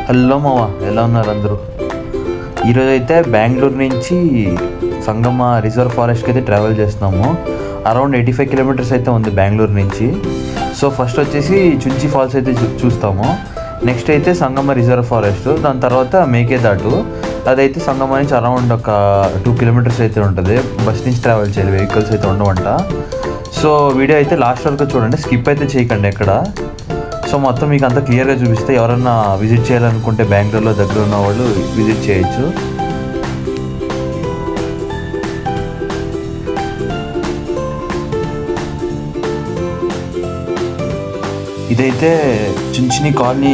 Hello మావా, ఎలా ఉన్నారు అందరూ? ఈరోజు అయితే బెంగళూరు నుంచి సంగమ రిజర్వ్ ఫారెస్ట్కి అయితే ట్రావెల్ చేస్తున్నాము. అరౌండ్ 85 కిలోమీటర్స్ అయితే ఉంది బెంగళూరు నుంచి. సో ఫస్ట్ వచ్చేసి చుంచి ఫాల్స్ అయితే చూస్తాము. నెక్స్ట్ అయితే సంగమ రిజర్వ్ ఫారెస్ట్, దాని తర్వాత మేకేదాటు. అదైతే సంగమ నుంచి అరౌండ్ ఒక 2 కిలోమీటర్స్ అయితే ఉంటుంది. బస్ నుంచి ట్రావెల్ చేయాలి, వెహికల్స్ అయితే ఉండవంట. సో వీడియో అయితే లాస్ట్ వరకు చూడండి, స్కిప్ అయితే చేయకండి ఎక్కడ. సో మొత్తం మీకు అంతా క్లియర్గా చూపిస్తే ఎవరన్నా విజిట్ చేయాలనుకుంటే బెంగళూరులో దగ్గర ఉన్న వాళ్ళు విజిట్ చేయొచ్చు. ఇదైతే చుంచిని కాలనీ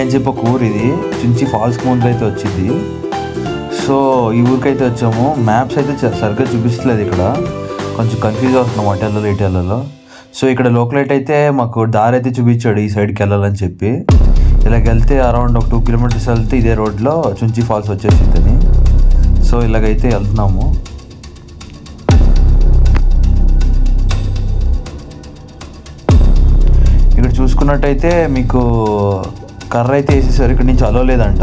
అని చెప్పి ఒక ఊరు. ఇది చుంచి ఫాల్స్ ముందు అయితే వచ్చింది. సో ఈ ఊరికైతే వచ్చాము. మ్యాప్స్ అయితే సరిగ్గా చూపిస్తలేదు, ఇక్కడ కొంచెం కన్ఫ్యూజ్ అవుతున్నాం అటు వెళ్ళాలో ఇటు వెళ్ళాలో. సో ఇక్కడ లోకలైట్ అయితే మాకు దారి అయితే చూపించాడు ఈ సైడ్కి వెళ్ళాలని చెప్పి. ఇలాగ వెళ్తే అరౌండ్ ఒక 2 కిలోమీటర్స్ వెళ్తే ఇదే రోడ్లో చుంచి ఫాల్స్ వచ్చేసిందని. సో ఇలాగైతే వెళ్తున్నాము. ఇక్కడ చూసుకున్నట్టయితే మీకు కర్ర అయితే వేసేసారు, ఇక్కడ నుంచి అలో లేదంట.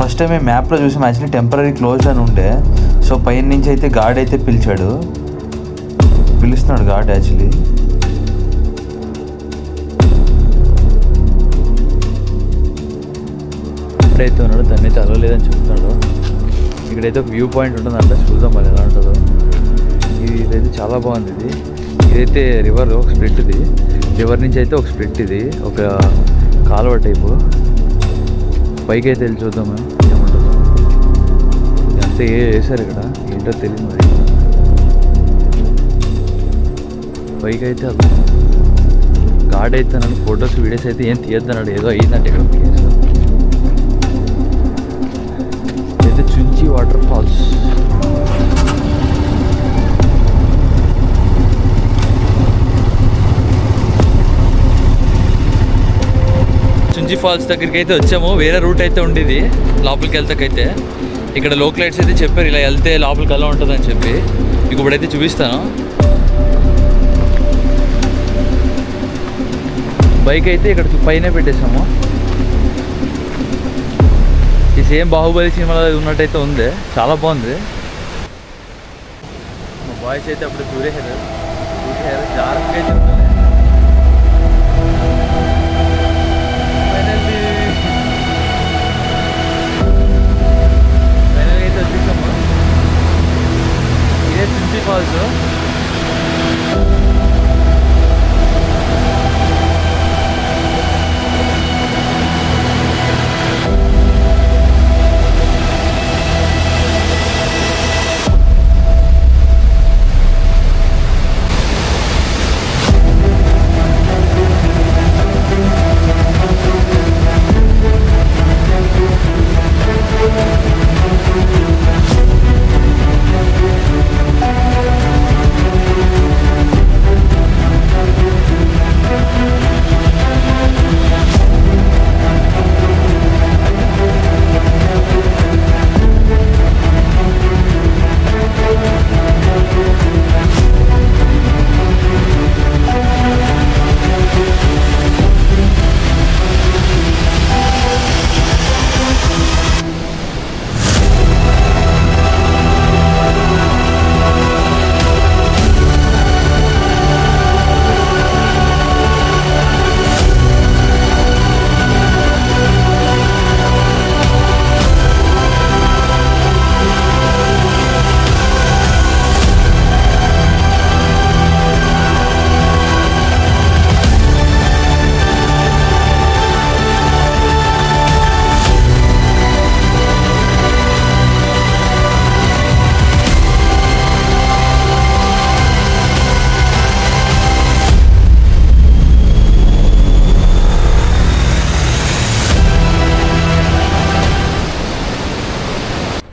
ఫస్ట్ టైం మేము మ్యాప్లో చూసాం, యాక్చువల్లీ టెంపరీ క్లోజ్ అని ఉండే. సో పైన నుంచి అయితే గార్డ్ అయితే పిలుస్తున్నాడు గార్డ్. యాక్చువల్లీ అయితే ఉన్నాడు, దాన్ని అయితే అలో లేదని చెప్తున్నాడు. ఇక్కడైతే ఒక వ్యూ పాయింట్ ఉంటుందంట, చూద్దాం మరి ఎలా ఉంటుందో. ఇదైతే చాలా బాగుంది. ఇదైతే రివర్ ఒక స్ప్లిట్. ఇది రివర్ నుంచి అయితే ఒక స్ప్లిట్, ఇది ఒక కాలువ టైపు. పైకి అయితే వెళ్ళి చూద్దాం మేము ఏముంటుందో. ఇదంతా వేసారు ఇక్కడ, ఏంటో తెలియదు మరి. పైకి అయితే గార్డ్ అయితే అన్నాడు ఫొటోస్ వీడియోస్ అయితే ఏం తీయొద్దన్నాడు, ఏదో అయ్యిందంటే ఇక్కడ case. Chunchi waterfalls. Chunchi falls దగ్గరికి అయితే వచ్చాము. వేరే రూట్ అయితే ఉండేది లోపలికి వెళ్తాకైతే. ఇక్కడ లోకలైట్స్ అయితే చెప్పారు ఇలా వెళ్తే లోపలికి ఎలా ఉంటుందని చెప్పి. మీకు ఇప్పుడైతే చూపిస్తాను. బైక్ అయితే ఇక్కడ పైన పెట్టేసాము. ఈ సేమ్ బాహుబలి సినిమాలో ఉన్నట్టయితే ఉంది, చాలా బాగుంది. మా బాయ్స్ అయితే అప్పుడు చూసేసారు జాగ్రత్తగా అయితే ఉంటుంది. ఫైనల్గా అయితే వచ్చేసాము. ఇదే చుంచి ఫాల్స్.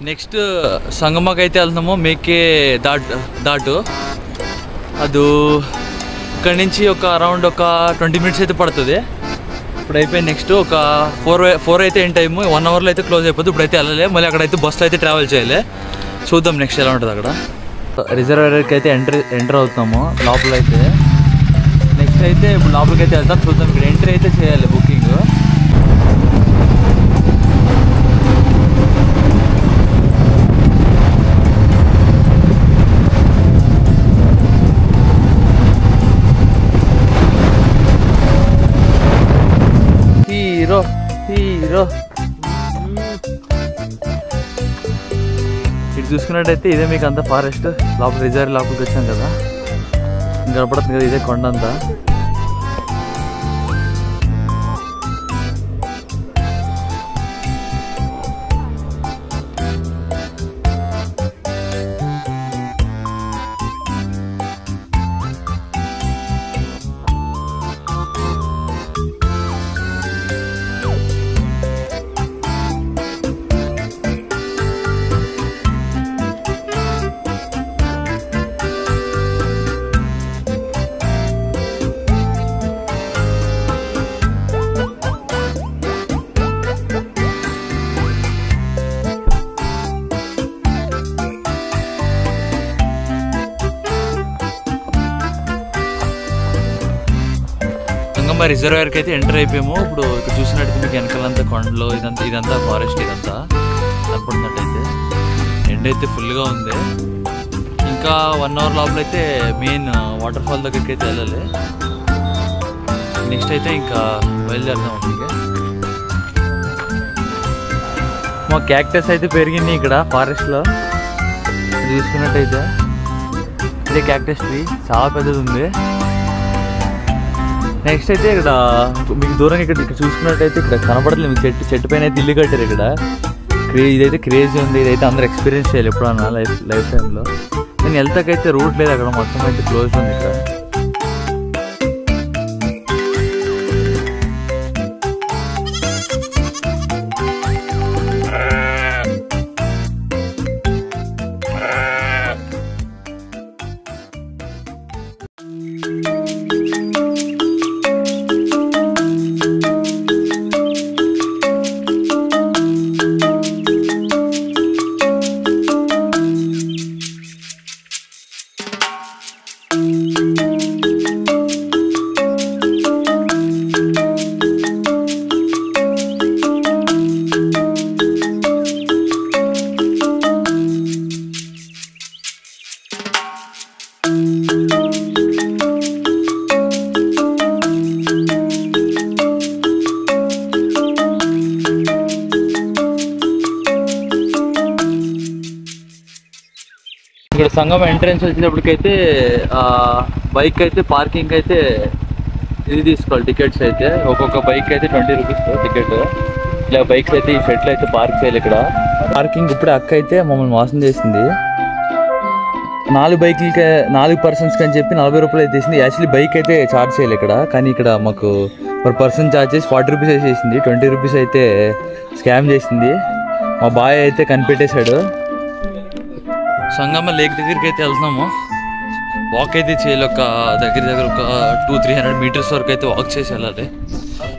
నెక్స్ట్ సంగమకి అయితే వెళ్తున్నాము. మేకే దాటు అది ఇక్కడి నుంచి ఒక అరౌండ్ ఒక 20 మినిట్స్ అయితే పడుతుంది. ఇప్పుడు అయిపోయింది. నెక్స్ట్ ఒక 4 అయితే ఏం టైము 1 అవర్లో అయితే క్లోజ్ అయిపోతుంది. ఇప్పుడైతే వెళ్ళలే, మళ్ళీ అక్కడైతే బస్సులో అయితే ట్రావెల్ చేయాలి. చూద్దాం నెక్స్ట్ ఎలా ఉంటుంది అక్కడ. రిజర్వేయర్కి అయితే ఎంటర్ అవుతాము లోపల అయితే. నెక్స్ట్ అయితే ఇప్పుడు లోపలికి అయితే వెళ్తాం, చూద్దాం. ఇక్కడ ఎంట్రీ అయితే చేయాలి బుకింగ్. ఇది చూసుకున్నట్టయితే ఇదే మీకు అంతా ఫారెస్ట్ లోపల రిజర్వ్ లోపలికి వచ్చాం కదా, ఇంకా కనపడుతుంది కదా ఇదే కొండ అంతా. సంగమ రిజర్వాయర్కి అయితే ఎంటర్ అయిపోయాము. ఇప్పుడు ఇక్కడ చూసినట్టు మీకు వెనకాలంతా కొండలు ఇదంతా ఫారెస్ట్ ఇదంతా కనపడుతున్నట్టయితే ఎండ్ అయితే ఫుల్గా ఉంది. ఇంకా 1 అవర్ లోపల అయితే మెయిన్ వాటర్ ఫాల్ దగ్గరికి అయితే వెళ్ళాలి. నెక్స్ట్ అయితే ఇంకా బయలుదేరుతాం. అందుకే మా క్యాక్టస్ అయితే పెరిగింది ఇక్కడ ఫారెస్ట్లో చూసుకున్నట్టయితే. ఇదే క్యాక్టస్ ట్రీ చాలా పెద్దది ఉంది. నెక్స్ట్ అయితే ఇక్కడ మీకు దూరంగా ఇక్కడ చూసుకున్నట్టయితే ఇక్కడ కనపడలేదు మీకు చెట్టు పైన అయితే ఇల్లు కట్టారు ఇక్కడ. ఇదైతే క్రేజీ ఉంది. ఇదైతే అందరూ ఎక్స్పీరియన్స్ చేయాలి ఎప్పుడన్నా లైఫ్ టైంలో. నేను వెళ్తాకైతే రూట్ లేదు అక్కడ, మొత్తం అయితే క్లోజ్ ఉంది ఇక్కడ. ఇక్కడ సంగం ఎంట్రన్స్ వచ్చేటప్పటికైతే బైక్ అయితే పార్కింగ్ అయితే ఇది తీసుకోవాలి టికెట్స్ అయితే. ఒక్కొక్క బైక్ అయితే 20 రూపీస్ టికెట్. ఇలా బైక్స్ అయితే ఈ షెడ్లో అయితే పార్క్ చేయాలి ఇక్కడ. పార్కింగ్ ఇప్పుడే అక్క అయితే మమ్మల్ని మోసం చేసింది. 4 బైకులకి 4 పర్సన్స్కి అని చెప్పి 40 రూపాయలు అయితే వేసింది. యాక్చువల్లీ బైక్ అయితే ఛార్జ్ చేయాలి ఇక్కడ, కానీ ఇక్కడ మాకు పర్ పర్సన్ ఛార్జ్ చేసి 40 రూపీస్ వేసేసింది. 20 రూపీస్ అయితే స్కామ్ చేసింది. మా బాయ్ అయితే కనిపెట్టేశాడు. సంగమ లేక్ దగ్గరికి అయితే వెళ్తున్నాము. వాక్ అయితే చేయాలి. ఒక దగ్గర ఒక 200-300 మీటర్స్ వరకు అయితే వాక్ చేసి వెళ్ళాలి.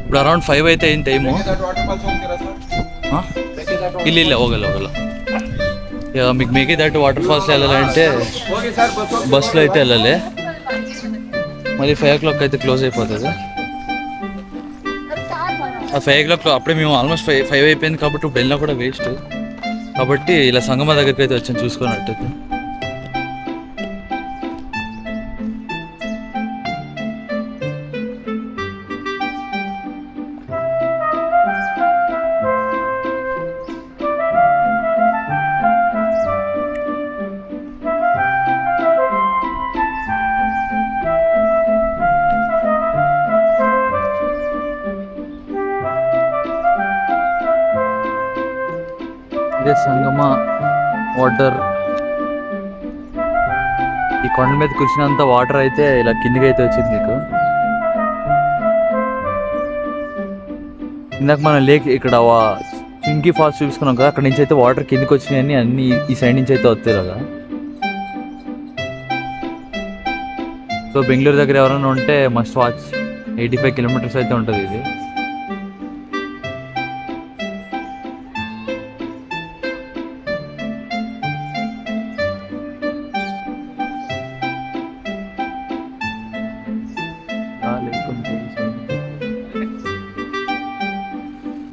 ఇప్పుడు అరౌండ్ 5 అయితే అయిన టైము. ಇಲ್ಲ ಹೋಗಲ್ಲ. మీకు మేకేదాటి వాటర్ ఫాల్స్ వెళ్ళాలంటే బస్సులో అయితే వెళ్ళాలి. మళ్ళీ 5 o'clock అయితే క్లోజ్ అయిపోతుంది. ఆ 5 o'clock అప్పుడే మేము ఆల్మోస్ట్ 5 అయిపోయింది కాబట్టి ఇప్పుడు వెళ్ళినా కూడా వేస్ట్. కాబట్టి ఇలా సంగమ దగ్గరికి అయితే వచ్చాను చూసుకున్నట్టయితే. సంగమ వాటర్ ఈ కొండ మీద కూర్చున్నంత వాటర్ అయితే ఇలా కిందికి అయితే వచ్చింది మీకు. ఇందాక మనం లేక్ ఇక్కడ చింకీ ఫాల్స్ చూసుకున్నాం కదా, అక్కడ నుంచి అయితే వాటర్ కిందికి వచ్చినాయని అన్ని ఈ సైడ్ నుంచి అయితే వస్తాయి కదా. సో బెంగళూరు దగ్గర ఎవరైనా ఉంటే మస్ట్ వాచ్. 85 కిలోమీటర్స్ అయితే ఉంటుంది ఇది.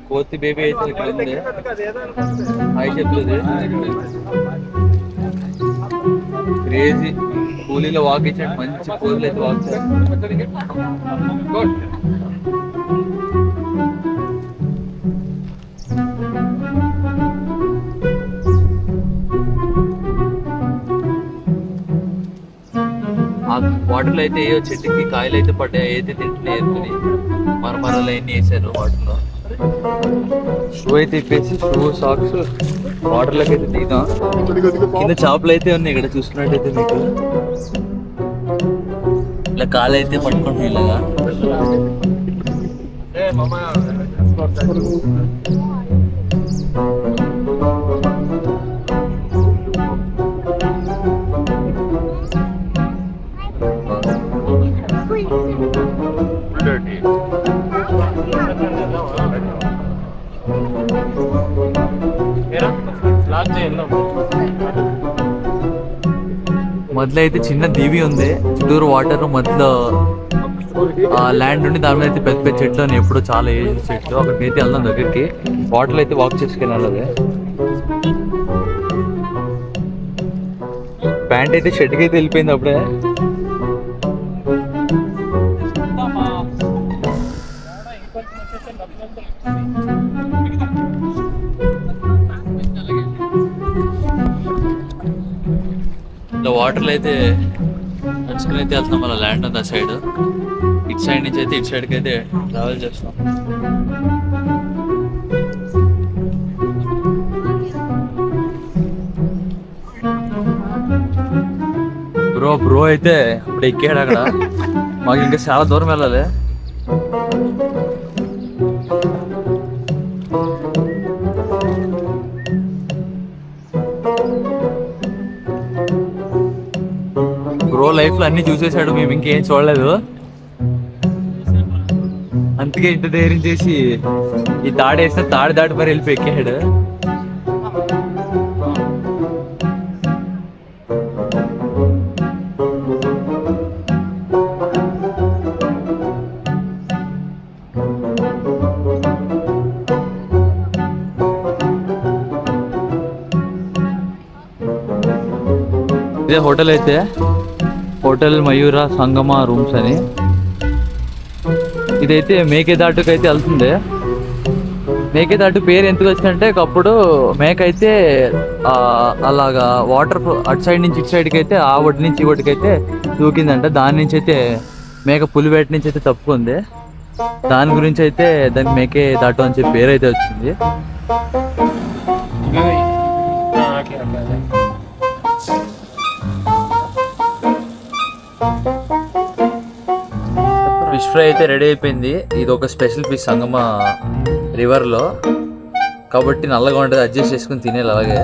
కోతి బేబీ అయితే ఇక్కడ ఉంది. హాయ్ చెప్తుంది. క్రేజీ కూలీలో వాక్ ఇచ్చాడు. మంచి కూలీలు అయితే వాక్ వాటర్లో అయితే ఏవో చెట్టుకి కాయలు అయితే పడ్డాయి, అయితే తింటున్నాయి ఎత్తుని మరమరలు అన్నీ వేసారు వాటర్లో. షూ అయితే ఇప్పేసి షూ సాక్స్ వాటర్లోకి అయితే దిగుతాం. కింద చేపలు అయితే ఉన్నాయి ఇక్కడ చూసుకున్నట్టయితే మీకు ఇలా కాలు అయితే పట్టుకుంటున్నాయి ఇలాగా. మధ్యలో అయితే చిన్న దీవి ఉంది, చుట్టూరు వాటర్, మధ్యలో ల్యాండ్ ఉండి దాని మీద అయితే పెద్ద పెద్ద చెట్లు అని ఎప్పుడు చాలా ఏజ్ చెట్లు. అక్కడికి అయితే వెళ్దాం దగ్గరికి, వాటర్లో అయితే వాక్ చేసుకెళ్ళాలి. అదే ప్యాంట్ అయితే షెడ్కి అయితే వెళ్ళిపోయింది అప్పుడే. ఇలా వాటర్లో అయితే నడుచుకుని అయితే వెళ్తున్నాం. అలా ల్యాండ్ ఉంది ఆ సైడ్, ఇటు సైడ్ నుంచి అయితే ఇటు సైడ్కి అయితే ట్రావెల్ చేస్తాం. బ్రో అయితే ఇప్పుడు ఎక్కాడు అక్కడ, మాకు ఇంకా చాలా దూరం వెళ్ళాలి. బ్రో లైఫ్ లో అన్ని చూసేసాడు, మేము ఇంకేం చూడలేదు. అందుకే ఇంత ధైర్యం చేసి ఈ తాడేస్తే తాడి దాటి మరి వెళ్ళిపోయి ఎక్కాడు. ఇదే హోటల్ అయితే, హోటల్ మయూర సంగమ రూమ్స్ అని. ఇదైతే మేకేదాటుకు అయితే వెళ్తుంది. మేకేదాటు పేరు ఎందుకు వచ్చిందంటే ఒకప్పుడు మేక అయితే అలాగా వాటర్ అటు సైడ్ నుంచి ఇటు సైడ్కి అయితే ఆ ఒడ్డు నుంచి ఈ ఒడ్డుకి అయితే దూకిందంట. దాని నుంచి అయితే మేక పులివేట నుంచి అయితే తప్పుకుంది. దాని గురించి అయితే దానికి మేకే దాటు అని చెప్పి పేరు అయితే వచ్చింది. ఫిష్ ఫ్రై అయితే రెడీ అయిపోయింది. ఇది ఒక స్పెషల్ ఫిష్ సంగమ రివర్లో కాబట్టి నల్లగా ఉంటుంది, అడ్జస్ట్ చేసుకుని తినేది. అలాగే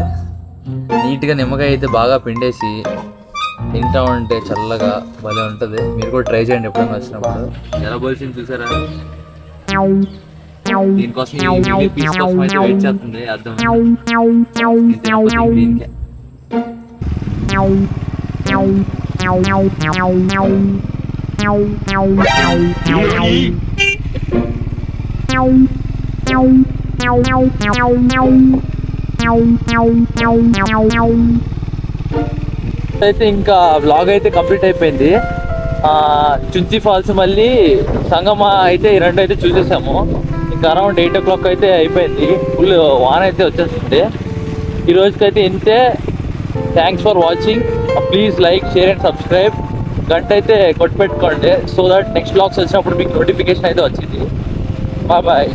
నీట్గా నిమ్మకాయ అయితే బాగా పిండేసి తింటా ఉంటే చల్లగా భలే ఉంటుంది. మీరు కూడా ట్రై చేయండి ఎప్పుడైనా వచ్చినప్పుడు. ఎలా పోల్సింది చూసారా? దీనికోసం పీస్ కోసం అయితే వెయిట్ చేస్తుంది అర్థం. దీనికే అయితే ఇంకా వ్లాగ్ అయితే కంప్లీట్ అయిపోయింది. చుంచి ఫాల్స్ మళ్ళీ సంగమ అయితే ఈ రెండు అయితే చూసేసాము. ఇంకా అరౌండ్ 8 o'clock అయితే అయిపోయింది. ఫుల్ వాన అయితే వచ్చేస్తుంది. ఈ రోజుకైతే ఇంతే. Thanks for watching. Please like, share and subscribe. గంట అయితే కొట్టి పెట్టుకోండి, సో దట్ నెక్స్ట్ వ్లాగ్స్ వచ్చినప్పుడు మీకు నోటిఫికేషన్ అయితే వచ్చింది. బాయ్.